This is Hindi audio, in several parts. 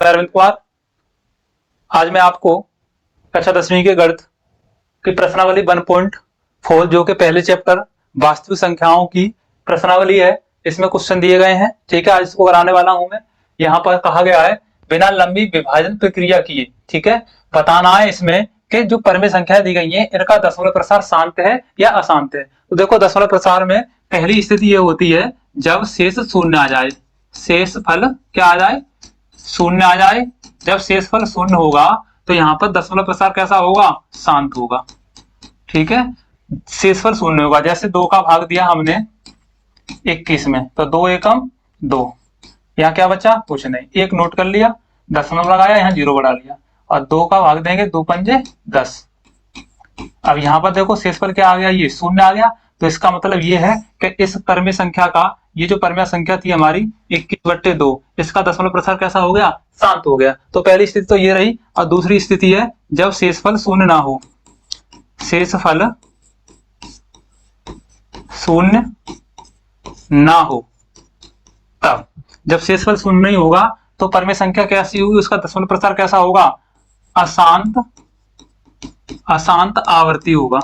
मैं अरविंद कुमार। आज मैं आपको कक्षा 10वीं के गणित की प्रश्नावली 1.4 जो कि पहले चैप्टर वास्तविक संख्याओं की प्रश्नावली है, इसमें क्वेश्चन दिए गए हैं। ठीक है, आज इसको कराने वाला हूं मैं। यहाँ पर कहा गया है बिना लंबी विभाजन प्रक्रिया किए, ठीक है, बताना है इसमें कि जो परमे संख्या दी गई है इनका दशमलव प्रसार शांत है या अशांत है। तो देखो, दशमलव प्रसार में पहली स्थिति ये होती है जब शेष शून्य आ जाए, शेष फल क्या आ जाए, शून्य आ जाए। जब शेषफल शून्य होगा तो यहाँ पर दशमलव प्रसार कैसा होगा, शांत होगा। ठीक है, शेषफल शून्य होगा। जैसे 2 का भाग दिया हमने 21 में, तो 2 एकम 2, यहाँ क्या बचा, कुछ नहीं, 1 नोट कर लिया, दशमलव लगाया, यहाँ 0 बढ़ा लिया, और 2 का भाग देंगे 2 पंजे 10। अब यहाँ पर देखो शेषफल क्या आ गया, ये शून्य आ गया। तो इसका मतलब ये है कि इस परमेय संख्या का, ये जो परमेय संख्या थी हमारी 21/2, इसका दशमलव प्रसार कैसा हो गया, शांत हो गया। तो पहली स्थिति तो ये रही। और दूसरी स्थिति है जब शेषफल शून्य ना हो, शेषफल शून्य ना हो, तब जब शेषफल शून्य नहीं होगा तो परमेय संख्या कैसी होगी, उसका दशमलव प्रसार कैसा होगा, अशांत, अशांत आवर्ती होगा।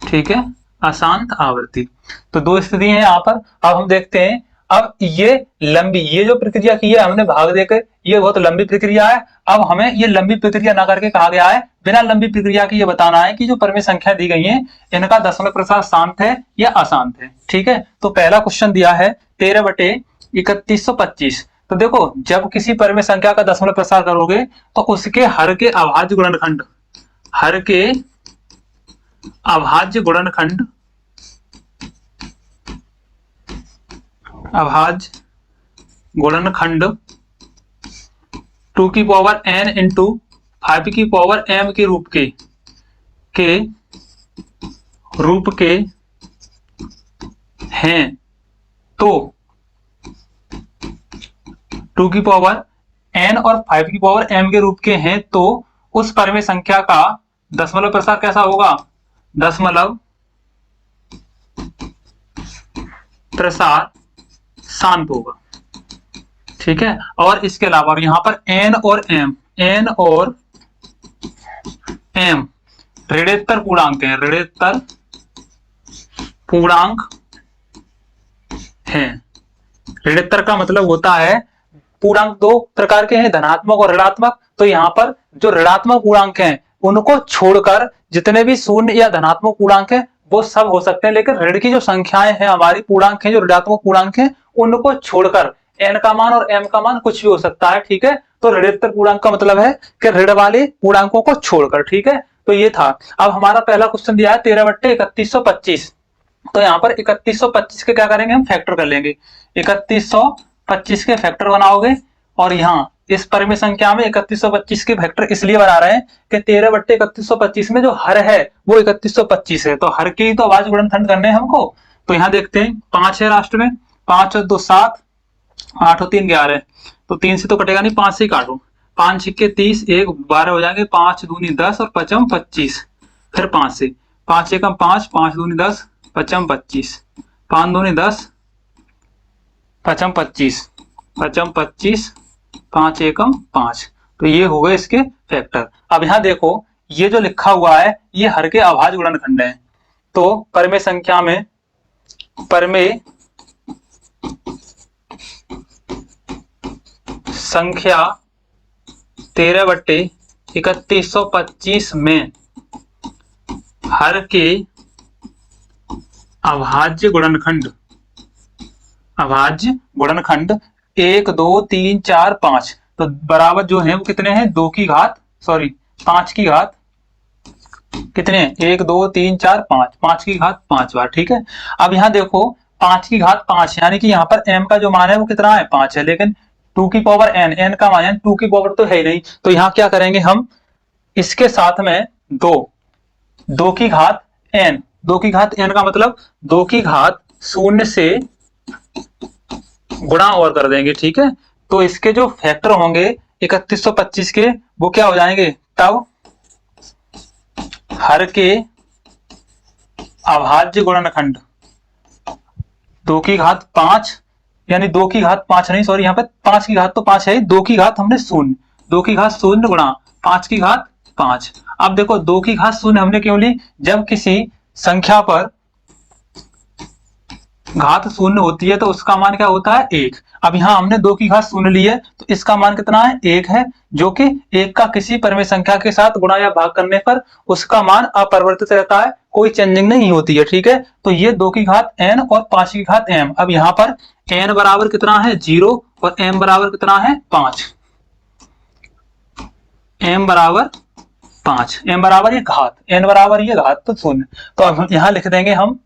ठीक है, अशांत आवर्ती। तो 2 स्थिति है यहाँ पर। अब हम देखते हैं, अब ये लंबी, ये जो प्रक्रिया की है हमने भाग देकर, ये बहुत लंबी प्रक्रिया है। अब हमें ये लंबी प्रक्रिया ना करके कहा गया है बिना लंबी प्रक्रिया के ये बताना है कि जो परमेय संख्या दी गई है इनका दशमलव प्रसार शांत है या अशांत है। ठीक है, तो पहला क्वेश्चन दिया है 13/3125। तो देखो, जब किसी परमेय संख्या का दशमलव प्रसार करोगे तो उसके हर के अभाज्य गुणनखंड, हर के अभाज्य गुणनखंड, अभाज्य गुणनखंड 2 की पावर n इंटू 5 की पावर m के रूप के हैं। तो 2 की पावर n और 5 की पावर m के रूप के हैं, तो उस परमेय संख्या का दशमलव प्रसार कैसा होगा, दशमलव प्रसार शांत होगा। ठीक है, और इसके अलावा यहाँ पर n और m ऋणोत्तर पूर्णांक है, ऋणोत्तर पूर्णांक है। ऋणोत्तर का मतलब होता है, पूर्णांक 2 प्रकार के हैं, धनात्मक और ऋणात्मक। तो यहाँ पर जो ऋणात्मक पूर्णांक हैं उनको छोड़कर जितने भी शून्य या धनात्मक पूर्णांक हैं वो सब हो सकते हैं, लेकिन ऋण की जो संख्याएं हैं हमारी, पूर्णांक हैं जो ऋणात्मक पूर्णांक हैं, उनको छोड़कर n का मान और m का मान कुछ भी हो सकता है। ठीक है, तो ऋणोत्तर पूर्णांक का मतलब है कि ऋण वाले पूर्णांकों को छोड़कर। ठीक है, तो ये था। अब हमारा पहला क्वेश्चन दिया है 13/3125। तो यहाँ पर 3125 के क्या करेंगे, हम फैक्टर कर लेंगे। 3125 के फैक्टर बनाओगे, और यहाँ इस परमेय संख्या में 3125 के फैक्टर इसलिए बना रहे हैं कि 13/3125 में जो हर है वो 3125 है, तो हर के ही तो अभाज्य गुणनखंड करने हैं हमको। तो यहाँ देखते हैं, 5 है लास्ट में, 5 और 2 7, 8 और 3 11, तो 3 से तो कटेगा नहीं, 5 से ही काटो। 5 छिक्के 30, 1 12 हो जाएंगे, 5 दूनी 10 और 5 25, फिर 5 से, 5 एकम 5, 5 दूनी 10, 5 25, 5 दूनी 10, 5 25, 5 25, 5 एकम 5। तो ये हो गए इसके फैक्टर। अब यहाँ देखो, ये जो लिखा हुआ है ये हर के अभाज्य गुणनखंड है। तो परमेय संख्या में, परमेय संख्या 13/3125 में हर के अभाज्य गुणनखंड, अभाज्य गुणनखंड 1 2 3 4 5, तो बराबर जो है वो कितने हैं, 5 की घात कितने हैं, 1 2 3 4 5, 5 की घात 5 बार। ठीक है, अब यहाँ देखो 5 की घात 5, यानी कि यहाँ पर m का जो मान है वो कितना है, 5 है, लेकिन 2 की पावर n का मान 2 की पावर तो है ही नहीं। तो यहाँ क्या करेंगे हम, इसके साथ में 2 की घात n, 2 की घात n का मतलब 2 की घात 0 से गुणा और कर देंगे। ठीक है, तो इसके जो फैक्टर होंगे 3125 के वो क्या हो जाएंगे, तब हर के अभाज्य गुणनखंड 2 की घात 5 यानी 2 की घात 5 नहीं, सॉरी यहाँ पे 5 की घात तो 5 है, 2 की घात हमने शून्य, 2 की घात शून्य गुणा 5 की घात 5। अब देखो 2 की घात शून्य हमने क्यों ली, जब किसी संख्या पर घात शून्य होती है तो उसका मान क्या होता है 1। अब यहाँ हमने 2 की घात शून्य ली है तो इसका मान कितना है 1 है, जो कि 1 का किसी परिमेय संख्या के साथ गुणा या भाग करने पर उसका मान अपरिवर्तित रहता है, कोई चेंजिंग नहीं होती है। ठीक है, तो ये 2 की घात n और 5 की घात m। अब यहाँ पर n बराबर कितना है 0 और m बराबर कितना है 5, m बराबर 5, m बराबर ये घात, n बराबर ये घात तो शून्य। तो अब यहाँ लिख देंगे हम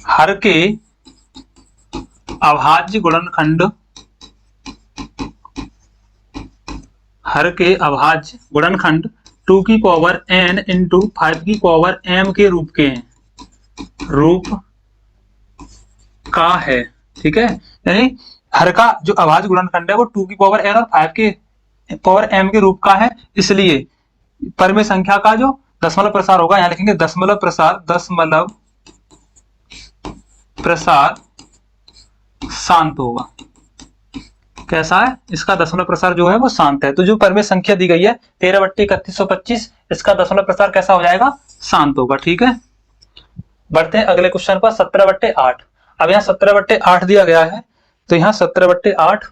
हर के अभाज्य गुणनखंड, हर के अभाज्य गुणनखंड 2 की पावर n इंटू 5 की पावर m के रूप के हैं, रूप का है। ठीक है, यानी हर का जो अभाज्य गुणनखंड है वो 2 की पावर n और 5 के पावर m के रूप का है, इसलिए परिमेय संख्या का जो दशमलव प्रसार होगा, यहाँ लिखेंगे दशमलव प्रसार, दशमलव प्रसार शांत होगा। कैसा है, इसका दशमलव प्रसार जो है वो शांत है। तो जो परिमेय संख्या दी गई है 13/3125, इसका दशमलव प्रसार कैसा हो जाएगा, शांत होगा। ठीक है, बढ़ते हैं अगले क्वेश्चन पर 17/8। अब यहाँ 17/8 दिया गया है, तो यहाँ 17/8,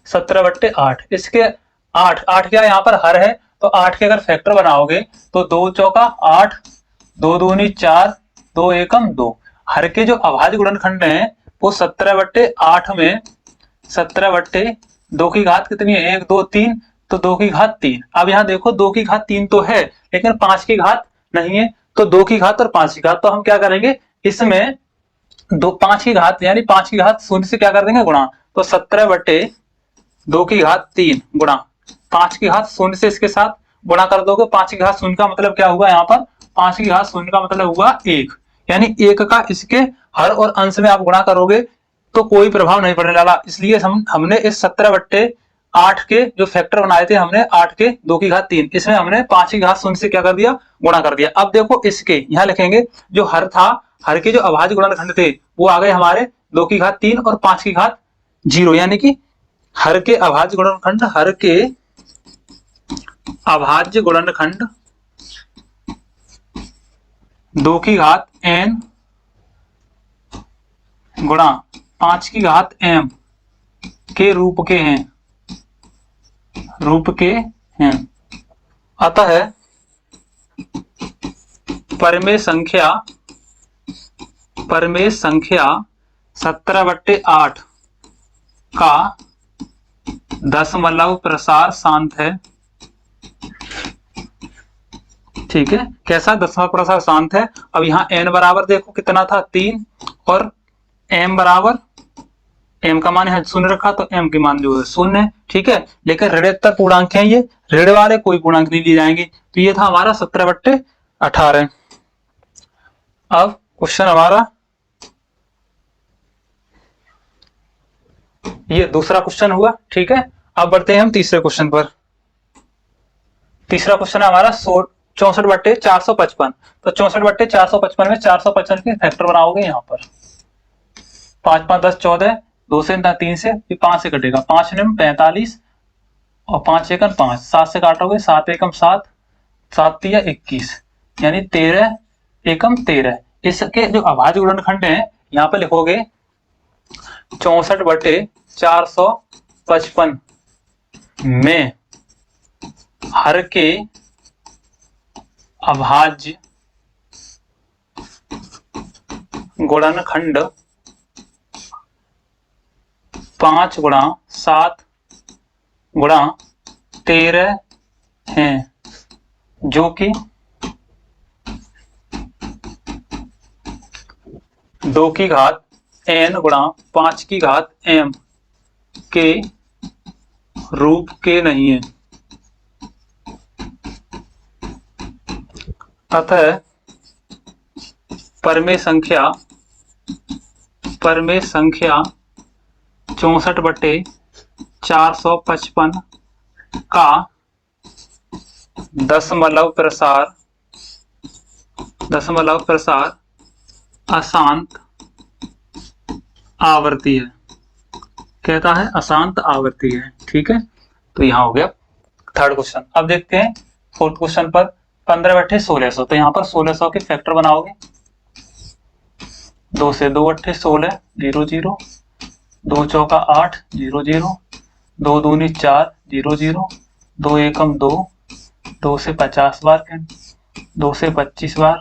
17/8 इसके 8 क्या यहाँ पर हर है, तो 8 के अगर फैक्टर बनाओगे तो 2 चौका 8, 2 दूनी 4, 2 एकम 2। हर के जो अभाज्य गुणनखंड हैं वो 17/8 में 17/2 की घात कितनी है 1 2 3, तो 2 की घात 3। अब यहाँ देखो 2 की घात 3 तो है लेकिन 5 की घात नहीं है, तो 2 की घात और 5 की घात, तो हम क्या करेंगे इसमें 5 की घात यानी 5 की घात शून्य से क्या कर देंगे गुणा, तो 17/2 की घात 3 गुणा 5 की घात शून्य से इसके साथ गुणा कर दोगे। 5 की घात शून्य का मतलब क्या हुआ, यहाँ पर 5 की घात शून्य का मतलब हुआ 1, यानी 1 का इसके हर और अंश में आप गुणा करोगे तो कोई प्रभाव नहीं पड़ने वाला। इसलिए हमने इस 17/8 के जो फैक्टर बनाए थे हमने 8 के 2 की घात 3, इसमें हमने 5 की घात शून्य से क्या कर दिया गुणा कर दिया। अब देखो इसके यहाँ लिखेंगे जो हर था, हर के जो अभाज्य गुणनखंड थे वो आ गए हमारे 2 की घात 3 और 5 की घात 0, यानी कि हर के अभाज्य गुणनखंड, हर के अभाज्य गुणनखंड 2 की घात n गुणा 5 की घात m के रूप के हैं, रूप के हैं। अतः परिमेय संख्या 17/8 का दशमलव प्रसार शांत है। ठीक है, कैसा दशमलव प्रसार शांत है। अब यहाँ n बराबर देखो कितना था 3 और m बराबर, m का मान है शून्य रखा तो m के मान जो है शून्य है। ठीक है, लेकिन ऋणोत्तर पूर्णांक है, ये ऋण वाले कोई पूर्णांक नहीं लिए जाएंगे, तो ये था हमारा 17/18। अब क्वेश्चन हमारा ये दूसरा क्वेश्चन हुआ। ठीक है, अब बढ़ते हैं हम तीसरे क्वेश्चन पर। तीसरा क्वेश्चन है हमारा 64/455। तो 64/455 में 455 के फैक्टर बनाओगे, यहाँ पर 5 5 10 14, 2 से 3 से 5 से कटेगा, 5 9 45 और 5 एकम 5, 7 से काटोगे 7 एकम 7, 7 3 21, यानी 13 एकम 13। इसके जो अभाज्य गुणनखंड है यहाँ पे लिखोगे 64/455 में हर के अभाज्य गुणनखंड 5 गुणा 7 गुणा 13 हैं, जो कि 2 की घात n गुणा 5 की घात m के रूप के नहीं है। अतः परिमेय संख्या 64/455 का दशमलव प्रसार दशमलव प्रसार अशांत आवर्ती है, कहता है अशांत आवर्ती है। ठीक है, तो यहाँ हो गया थर्ड क्वेश्चन। अब देखते हैं फोर्थ क्वेश्चन पर। 15 बट्टे 1600, तो यहाँ पर 1600 के फैक्टर बनाओगे। 2 से 2 अट्ठे 16, 0 0, 2 चौका 8, 0 0, 2 दूनी 4, 0 0, 2 एकम 2, 2 से 50 बार, 2 से 25 बार,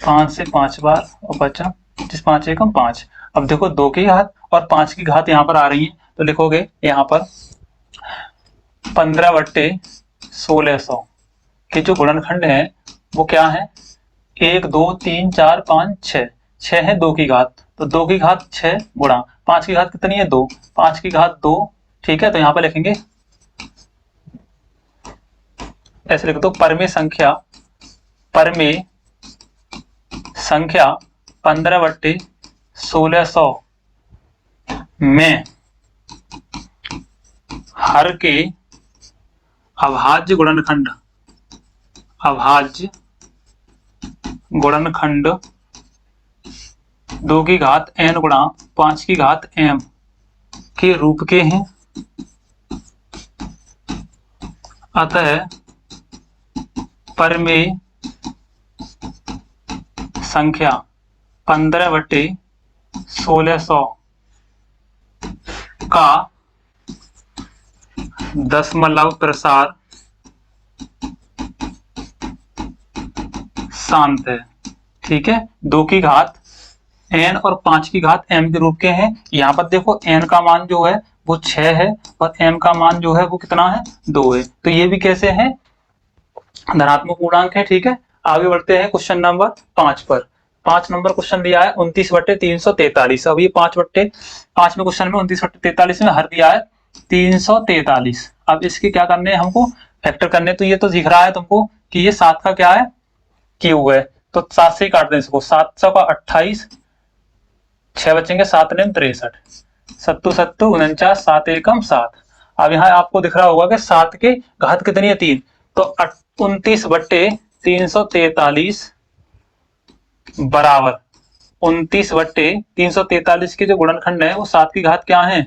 5 से 5 बार और बचा 25, 5 एकम 5। अब देखो 2 की घात और 5 की घात यहाँ पर आ रही है, तो लिखोगे यहाँ पर 15 बट्टे 1600 के जो गुणनखंड है वो क्या है, 1 2 3 4 5 6, 6 है 2 की घात, तो 2 की घात 6 गुणा 5 की घात कितनी है 2, 5 की घात 2। ठीक है, तो यहाँ पर लिखेंगे ऐसे लिख दो, परमेय संख्या 15 बट्टे 1600 में हर के अभाज्य गुणनखंड 2 की घात n गुणा 5 की घात m के रूप के हैं। अतः परमेय संख्या 15 बट्टे 1600 का दशमलव प्रसार शांत है। ठीक है, 2 की घात n और 5 की घात m के रूप के हैं। यहाँ पर देखो n का मान जो है वो 6 है और m का मान जो है वो कितना है 2 है, तो ये भी कैसे है, धनात्मक पूर्णांक है। ठीक है, आगे बढ़ते हैं क्वेश्चन नंबर 5 पर। 5 नंबर क्वेश्चन दिया है 29 बट्टे 343। अब ये 5 में क्वेश्चन में 29 बट्टे 43 में हर दिया है 343। अब इसके क्या करने हैं हमको, फैक्टर करने। तो ये तो दिख रहा है तुमको कि ये 7 का क्या है क्यूब है, तो 7 से ही काट दें इसको। 7 का 28, 6 बचेंगे, 7 ने 63, 7 7 49, 7 एकम 7। अब यहाँ आपको दिख रहा होगा कि 7 के घात कितनी है 3, तो 29 बट्टे 343 बराबर 29 बट्टे 343 के जो गुणनखंड है वो 7 की घात क्या है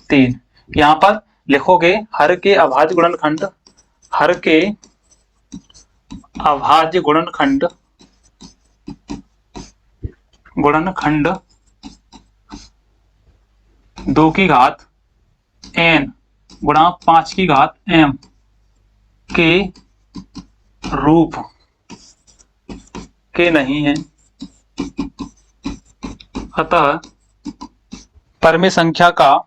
3। यहाँ पर लिखोगे हर के अभाज्य गुणनखंड, हर के अभाज्य गुणनखंड 2 की घात n गुणा 5 की घात m के रूप के नहीं है। अतः परमेय संख्या का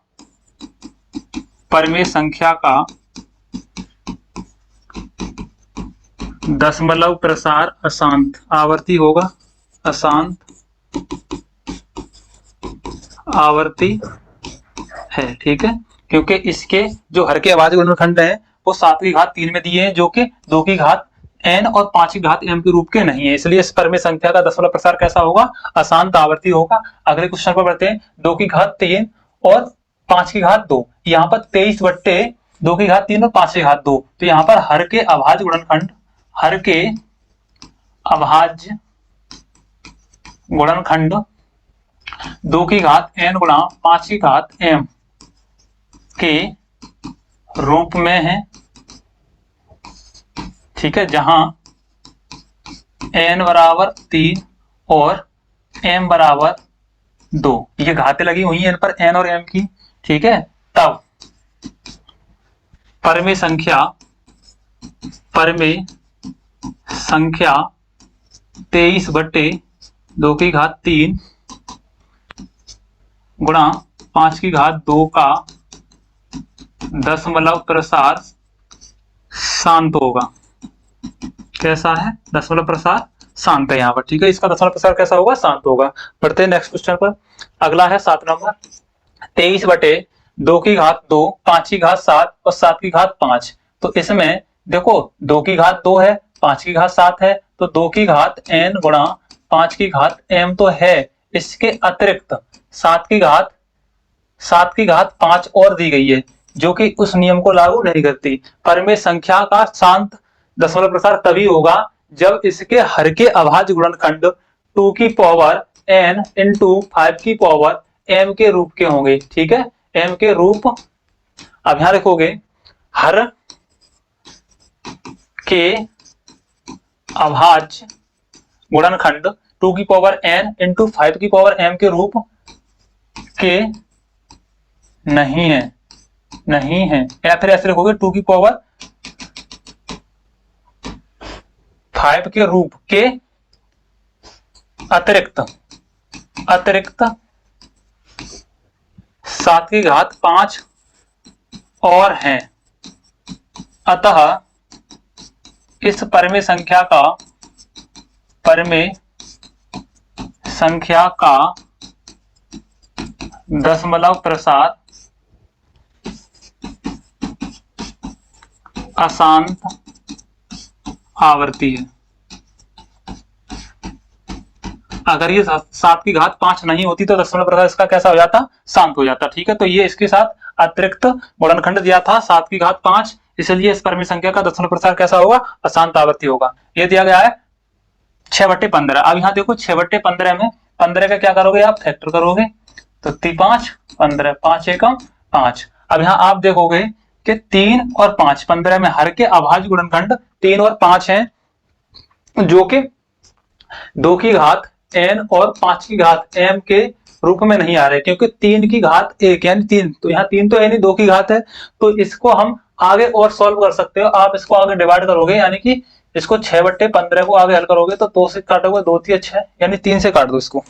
दशमलव प्रसार अशांत आवर्ती होगा, अशांत आवर्ती है। ठीक है, क्योंकि इसके जो हर के अभाज्य गुणनखंड है वो 7 की घात 3 में दिए हैं, जो कि 2 की घात n और 5 की घात m के रूप के नहीं है, इसलिए इस परमेय संख्या का दशमलव प्रसार कैसा होगा, अशांत आवर्ती होगा। अगले क्वेश्चन पर बढ़ते हैं। 2 की घात 3 और 5 की घात 2, यहाँ पर 23 बट्टे 2 की घात 3 और 5 की घात 2, तो यहाँ पर हर के अभाज्य गुणनखंड, हर के अभाज्य गुणनखंड 2 की घात n गुणा 5 की घात m के रूप में है। ठीक है, जहां n बराबर 3 और m बराबर 2, ये घातें लगी हुई हैं इन पर n और m की। ठीक है, तब परमेय संख्या 23 बट्टे 2 की घात 3 गुणा 5 की घात 2 का दशमलव प्रसार शांत होगा। कैसा है, दशमलव प्रसार शांत है यहाँ पर। ठीक है, इसका दशमलव प्रसार कैसा होगा, शांत होगा। बढ़ते हैं नेक्स्ट क्वेश्चन पर। अगला है 7 नंबर। 23 बटे 2 की घात 2, 5 की घात 7 और 7 की घात 5। तो इसमें देखो 2 की घात 2 है, 5 की घात 7 है, तो 2 की घात n गुणा 5 की घात m तो है। इसके अतिरिक्त 7 की घात 5 और दी गई है, जो कि उस नियम को लागू नहीं करती। परमेय संख्या का शांत दशमलव प्रसार तभी होगा जब इसके हर के अभाज्य गुणनखंड 2 की पावर n इंटू 5 की पावर m के रूप के होंगे। ठीक है, m के रूप। अब यहां लिखोगे हर के अभाज्य गुणनखंड 2 की पावर n इंटू 5 की पावर m के रूप के नहीं है, नहीं है, या फिर ऐसे लिखोगे 2 की पावर 5 के रूप के अतिरिक्त 7 की घात 5 और हैं। अतः इस परमेय संख्या का दशमलव प्रसार अशांत आवर्ती है। अगर ये 7 की घात 5 नहीं होती तो दशमलव प्रसार इसका कैसा हो जाता, शांत हो जाता। ठीक है, तो ये इसके साथ अतिरिक्त गुणनखंड दिया था 7 की घात 5, इसलिए इस परमेय संख्या का दशमलव प्रसार कैसा होगा, अशांत आवर्ती होगा। ये दिया गया है 6/15। अब यहाँ देखो 6/15 में 15 का क्या करोगे आप, फैक्टर करोगे तो 5 15 5 एकम 5। अब यहाँ आप देखोगे कि 3 और 5 15 में हर के अभाज्य गुणनखंड 3 और 5 हैं, जो कि 2 की घात n और 5 की घात m के रूप में नहीं आ रहे, क्योंकि 3 की घात 1 यानी 3, तो यहाँ 3 तो है नहीं, 2 की घात है। तो इसको हम आगे और सॉल्व कर सकते हो। आप इसको आगे डिवाइड करोगे, यानी कि इसको 6/15 को आगे हल करोगे तो 2 से काटोगे, 2 3 6 यानी 3 से काट दो इसको,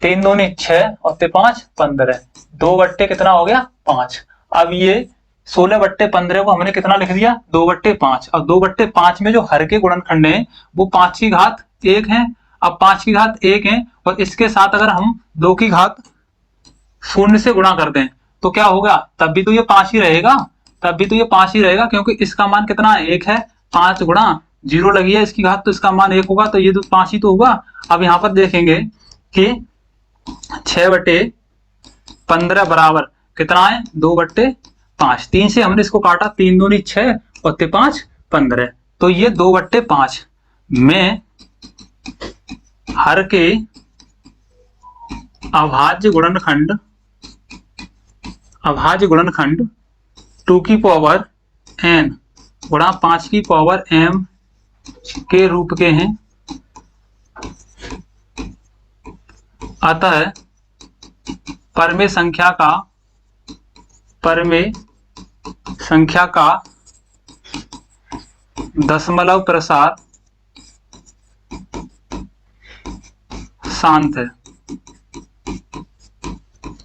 3 दूनी 6 और 5 15, 2 बट्टे कितना हो गया 5। अब ये 16/15 को हमने कितना लिख दिया, 2/5। अब 2/5 में जो हर के गुणनखंड है वो 5 की घात 1 है। अब 5 की घात 1 है और इसके साथ अगर हम 2 की घात 0 से गुणा कर दें तो क्या होगा, तब भी तो ये 5 ही रहेगा, तब भी तो ये 5 ही रहेगा, क्योंकि इसका मान कितना है 1 है, 5 गुणा 0 लगी है इसकी घात, तो इसका मान 1 होगा, तो ये तो 5 ही तो होगा। अब यहाँ पर देखेंगे कि 6/15 बराबर कितना है, 2/5। 3 से हमने इसको काटा, 3 दूनी 6 और 5 15, तो ये 2/5 में हर के अभाज्य गुणनखंड 2 की पावर n गुणा 5 की पावर m के रूप के हैं। अतः परमेय संख्या का दशमलव प्रसार शांत है।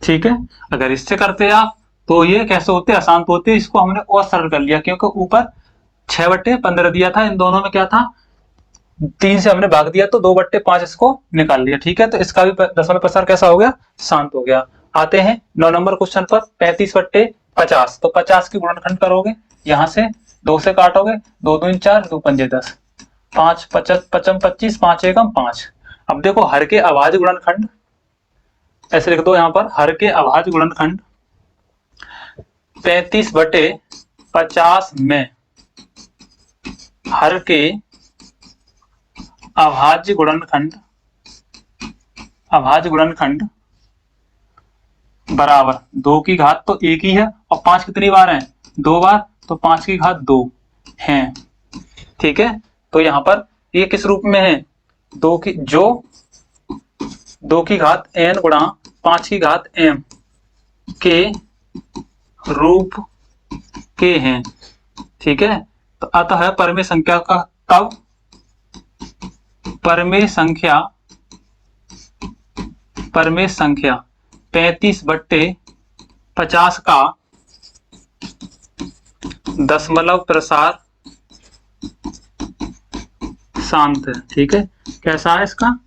ठीक है, अगर इससे करते आप तो ये कैसे होते, अशांत होते। इसको हमने और सरल कर लिया, क्योंकि ऊपर 6/15 दिया था, इन दोनों में क्या था 3 से हमने भाग दिया, तो 2/5 इसको निकाल लिया। ठीक है, तो इसका भी दशमलव प्रसार कैसा हो गया, शांत हो गया। आते हैं 9 नंबर क्वेश्चन पर, 35/50। तो 50 की गुणनखंड करोगे, यहां से 2 से काटोगे, 2 दूनी 4 2 पंजे 10, 5 55 25 5 एकम 5। अब देखो हर के अभाज्य गुणनखंड ऐसे लिख दो, यहां पर हर के अभाज्य गुणनखंड 35/50 में हर के अभाज्य गुणनखंड बराबर 2 की घात तो 1 ही है, और 5 कितनी बार है, 2 बार, तो 5 की घात 2 है। ठीक है, तो यहां पर ये किस रूप में है, 2 की घात n गुणा 5 की घात m के रूप के हैं। ठीक है, तो अतः परमेय संख्या का तब परमेय संख्या 35/50 का दशमलव प्रसार शांत है। ठीक है, कैसा है इसका,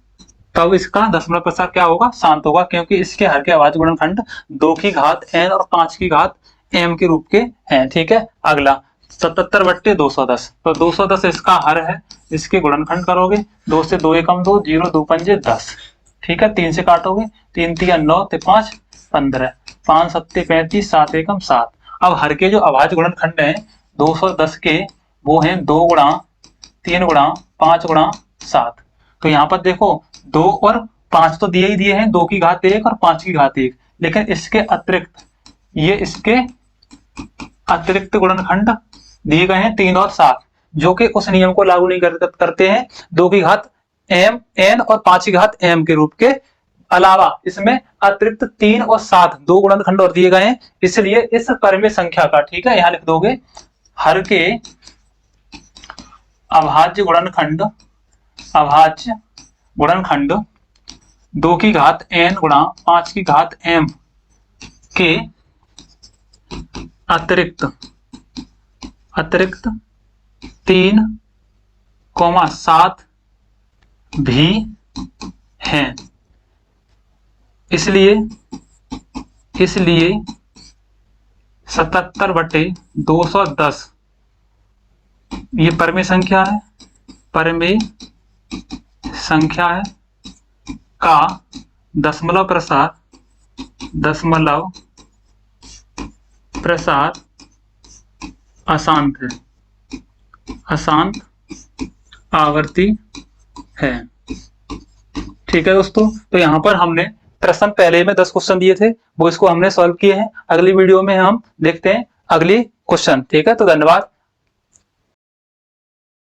तब इसका दशमलव प्रसार क्या होगा, शांत होगा, क्योंकि इसके हर के अभाज्य गुणनखंड 2 की घात n और 5 की घात m के रूप के हैं। ठीक है, अगला 77/210। तो 210 इसका हर है, इसके गुणनखंड करोगे, 2 से 2 एकम 2 0 2 पंजे 10। ठीक है, 3 से काटोगे, 3 3 9 5 15, 5 7 35 7 एकम 7। अब हर के जो अभाज्य गुणनखंड है 210 के, वो हैं 2 गुणा 3 गुणा 5 गुणा 7। तो यहाँ पर देखो 2 और 5 तो दिए ही दिए हैं, 2 की घात 1 और 5 की घात 1, लेकिन इसके अतिरिक्त ये इसके अतिरिक्त गुणनखंड दिए गए हैं 3 और 7, जो कि उस नियम को लागू नहीं करते हैं 2 की घात m n और 5 की घात m के रूप के अलावा इसमें अतिरिक्त 3 और 7 दो गुणनखंड और दिए गए हैं। इसलिए इस परिमेय संख्या का, ठीक है, यहां लिख दोगे हर के अभाज्य गुणनखंड 2 की घात n गुणा 5 की घात m के अतिरिक्त 3, 7 भी हैं। इसलिए 77/210 ये परिमेय संख्या है, का दशमलव प्रसार अशांत आवर्ती है। ठीक है दोस्तों, तो यहाँ पर हमने प्रश्न पहले में 10 क्वेश्चन दिए थे, वो इसको हमने सॉल्व किए हैं। अगली वीडियो में हम देखते हैं अगली क्वेश्चन। ठीक है, तो धन्यवाद।